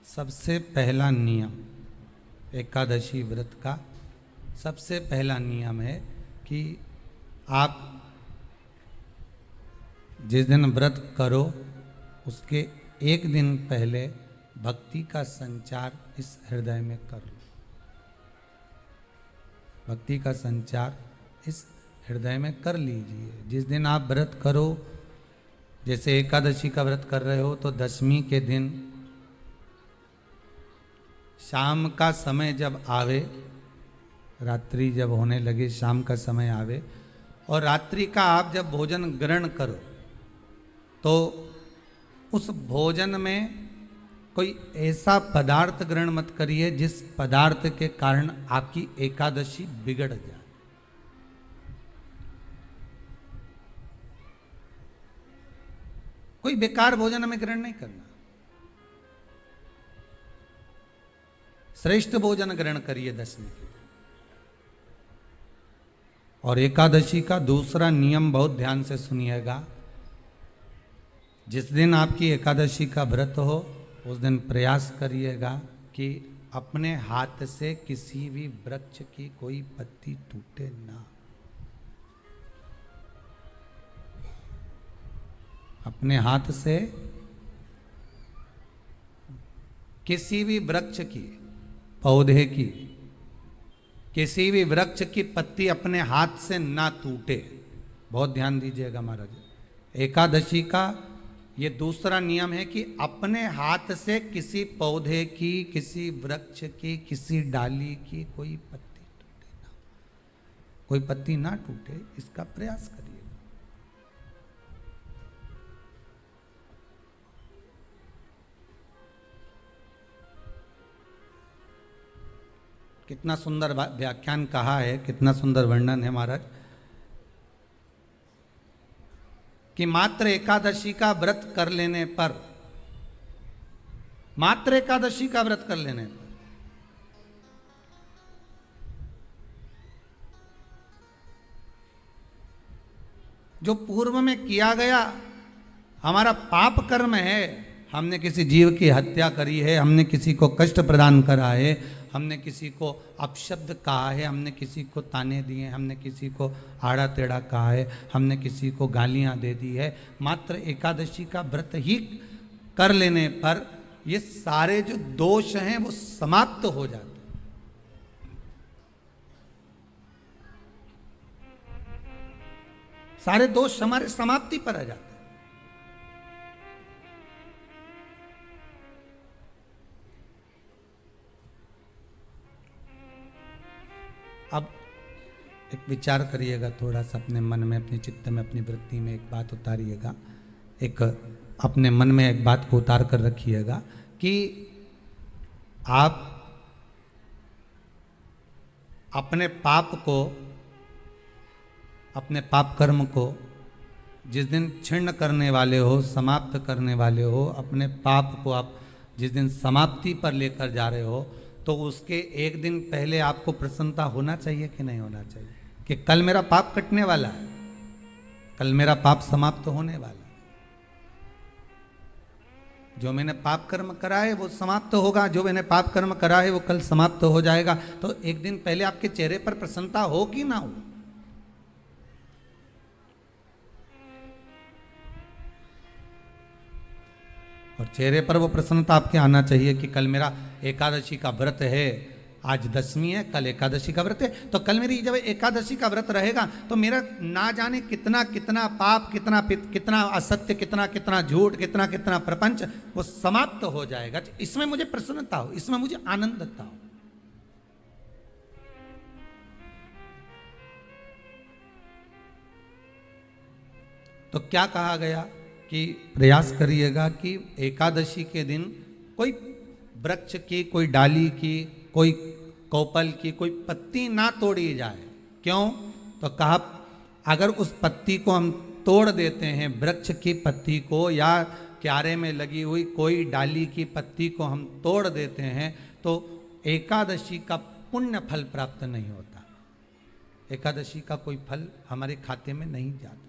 सबसे पहला नियम एकादशी व्रत का सबसे पहला नियम है कि आप जिस दिन व्रत करो उसके एक दिन पहले भक्ति का संचार इस हृदय में कर लो। भक्ति का संचार इस हृदय में कर लीजिए। जिस दिन आप व्रत करो, जैसे एकादशी का व्रत कर रहे हो तो दशमी के दिन शाम का समय जब आवे, रात्रि जब होने लगे, शाम का समय आवे और रात्रि का आप जब भोजन ग्रहण करो तो उस भोजन में कोई ऐसा पदार्थ ग्रहण मत करिए जिस पदार्थ के कारण आपकी एकादशी बिगड़ जाए। कोई बेकार भोजन में ग्रहण नहीं करना, श्रेष्ठ भोजन ग्रहण करिए दशमी के दिन। और एकादशी का दूसरा नियम बहुत ध्यान से सुनिएगा। जिस दिन आपकी एकादशी का व्रत हो उस दिन प्रयास करिएगा कि अपने हाथ से किसी भी वृक्ष की कोई पत्ती टूटे ना। अपने हाथ से किसी भी वृक्ष की, पौधे की, किसी भी वृक्ष की पत्ती अपने हाथ से ना टूटे। बहुत ध्यान दीजिएगा महाराज। एकादशी का ये दूसरा नियम है कि अपने हाथ से किसी पौधे की, किसी वृक्ष की, किसी डाली की कोई पत्ती टूटे ना, कोई पत्ती ना टूटे, इसका प्रयास करिए। कितना सुंदर व्याख्यान कहा है, कितना सुंदर वर्णन है महाराज कि मात्र एकादशी का व्रत कर लेने पर, मात्र एकादशी का व्रत कर लेने पर जो पूर्व में किया गया हमारा पाप कर्म है, हमने किसी जीव की हत्या करी है, हमने किसी को कष्ट प्रदान करा है, हमने किसी को अपशब्द कहा है, हमने किसी को ताने दिए, हमने किसी को आड़ा टेढ़ा कहा है, हमने किसी को गालियां दे दी है, मात्र एकादशी का व्रत ही कर लेने पर ये सारे जो दोष हैं वो समाप्त हो जाते हैं। सारे दोष हमारे समाप्ति पर आ जाते हैं। अब एक विचार करिएगा थोड़ा सा अपने मन में, अपने चित्त में, अपनी वृत्ति में एक बात उतारिएगा। एक अपने मन में एक बात को उतार कर रखिएगा कि आप अपने पाप को, अपने पाप कर्म को जिस दिन क्षीण करने वाले हो, समाप्त करने वाले हो, अपने पाप को आप जिस दिन समाप्ति पर लेकर जा रहे हो तो उसके एक दिन पहले आपको प्रसन्नता होना चाहिए कि नहीं होना चाहिए कि कल मेरा पाप कटने वाला है, कल मेरा पाप समाप्त होने वाला है। जो मैंने पाप कर्म करा है वो समाप्त होगा, जो मैंने पाप कर्म करा है वो कल समाप्त हो जाएगा। तो एक दिन पहले आपके चेहरे पर प्रसन्नता हो कि ना हो। और चेहरे पर वो प्रसन्नता आपके आना चाहिए कि कल मेरा एकादशी का व्रत है, आज दशमी है, कल एकादशी का व्रत है, तो कल मेरी जब एकादशी का व्रत रहेगा तो मेरा ना जाने कितना कितना पाप, कितना असत्य, कितना झूठ, कितना प्रपंच वो समाप्त हो जाएगा। इसमें मुझे प्रसन्नता हो, इसमें मुझे आनंदता हो। तो क्या कहा गया कि प्रयास करिएगा कि एकादशी के दिन कोई वृक्ष की, कोई डाली की, कोई कोपल की कोई पत्ती ना तोड़ी जाए। क्यों? तो कहा अगर उस पत्ती को हम तोड़ देते हैं, वृक्ष की पत्ती को या क्यारे में लगी हुई कोई डाली की पत्ती को हम तोड़ देते हैं तो एकादशी का पुण्य फल प्राप्त नहीं होता, एकादशी का कोई फल हमारे खाते में नहीं जाता।